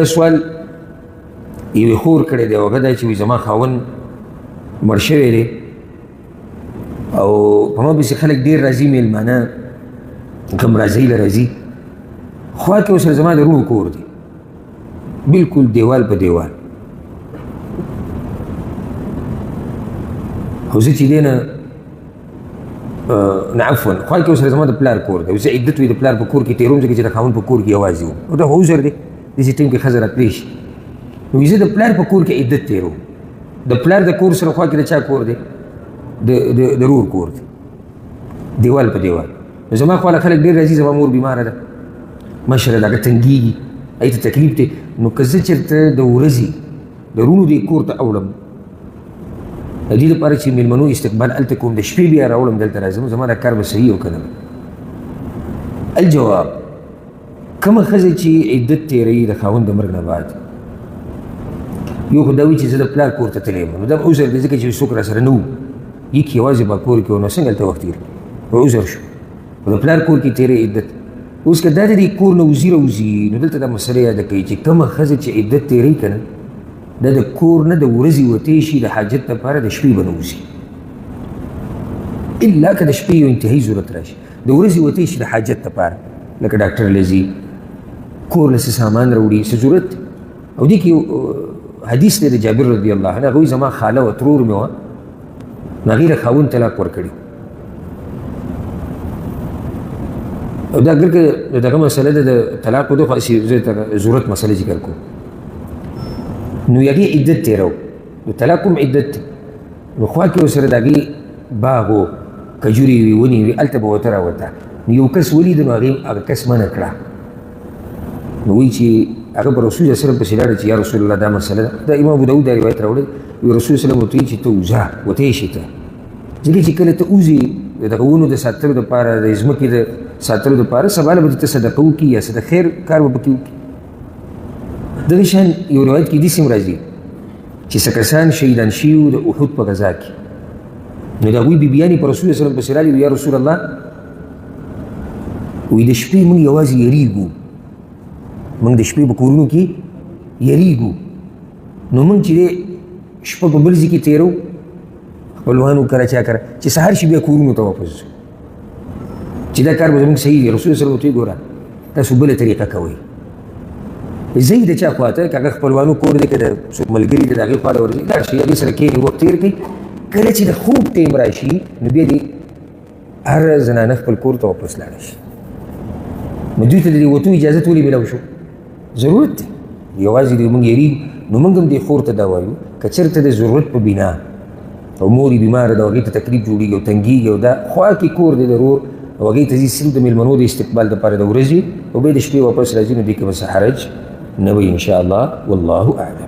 سوال یوې خور کړی دی او هغه دا چې وایي زما خاوند مړ شوی دی او په ما پسې خلک ډېر راځي میلمانه کوم راځي له راځي خوا کې ورسره زما د روح کور دی بلکل دیوال په دیوال او زه چې دی نه عفوا خوا کې ورسره زما د پلار کور دی او زه عدت وي د پلار په کور کې تېروم ځکه چې د خاوند په کور کې یوازې وم او دا خو عذر دی داسې ټایم کې ښځه راتلی شي نو زه د پلار په کور کې عدت تېروم د پلار د کور سره خوا کې د چا کور دی د رور کور دی دیوال په دیوال نو زما خواله خلک ډېر راځي زما مور بیماره ده مشره ده هغه تنګېږي هغې ته تکلیف دی نو که زه چېرته د ورځې د رونو دې کور ته اوړم د دې لپاره چې مېلمنو استقبال هلته کوم د شپې بیا راوړم دلته راځم زما دا کار به صحیح او که نه الجواب کومه ښځه چې عدت تېروي د خاوند د مرګ نه بعد یو خو دا وي چې زه د پلار کور ته تللی یم نو دا عذر دی ځکه چې څوک راسره نه وو یک یوازې به کور کې و نو څنګه هلته وخت تېر نو عذر شو خو د پلار کور کې تېری عدت اوس که دا د دې کور نه وځي راوځي نو دلته دا مسله یاده کوي چې کومه ښځه چې عدت تېروي که نه دا د کور نه د ورځې وتی شي د حاجت لپاره د شپې به نه وځي الا که د شپې یو انتهایي ضرورت راشي د ورځې وتی شي د حاجت لپاره لکه ډاکټر له ځي کور له څه سامان راوړي څه ضرورت او دې کې حدیث دی د جابر رضی الله عنه هغه وایي زما خاله وه ترور مې وه نو هغې له خاوند طلاق ورکړي او دا اگر که دغه مسله ده د طلاق په دغه زه ضرورت مسله ذکر کوم نو هغې عدت تېرو نو طلاق هم عدت دی نو خوا کې ورسره د هغې باغ و کجورې وي ونې وي هلته به ورته راوته نو یو کس ولیده نو هغه کس منع کړه نو وایي چې هغه په رسول الله صلی پسې لاړه چې یا رسول الله دا مسله ده دا امام ابو داود دا روایت راوړی وي رسول صلی الله ورته وایي چې ته وځه وتی شي ته ځکه چې کله ته وځې د دغه ونو د ساتلو دپاره د ځمکې د ساتلو دپاره سبا له به ته صدقه وکړي یا څه د خیر کار به پکې وکړي دغه شان یو روایت کې داسې هم راځي چې څه کسان شهیدان شوي وو د احد په غذا کې نو د هغوی بیبیانې په رسول الله پسې راغلي یا رسول الله وایي د شپې موږ یوازې یریږو موږ د شپې په کورونو کې یریږو نو موږ چې دی شپه په بل ځای کې تېرو خپلوانو کره چا کره چې سهار شي بیا کورونو ته واپس ځو چې دا کار به زموږ صحیح دی رسول صلی الله علیه وسلم ګوره تاسو بله طریقه کوئ ځئ د چا خواته که هغه خپلوانو کور دی که د څوک ملګري دی د هغې خواته ورځئ لاړ شئ هغې سره کښېنئ وخت تېر کړئ کله چې د خوب ټایم راشي نو بیا دې هر زنانه خپل کور ته واپس لاړه شي نو دوی ته د دې وتو اجازت ولې میلاو شو ضرورت دی یوازې د موږ یریږو نو موږ هم دې خور ته دا وایو که چېرته د ضرورت په بنا او مور یې بیماره ده او هغې ته تکلیف جوړېږي او تنګېږي او دا خوا کې کور دی د رور او هغې ته ځي صرف د مېلمنو د استقبال دپاره د ورځې او بیا د شپې واپس راځي نو دې کې به څه حرج نه وي انشاءالله والله اعلم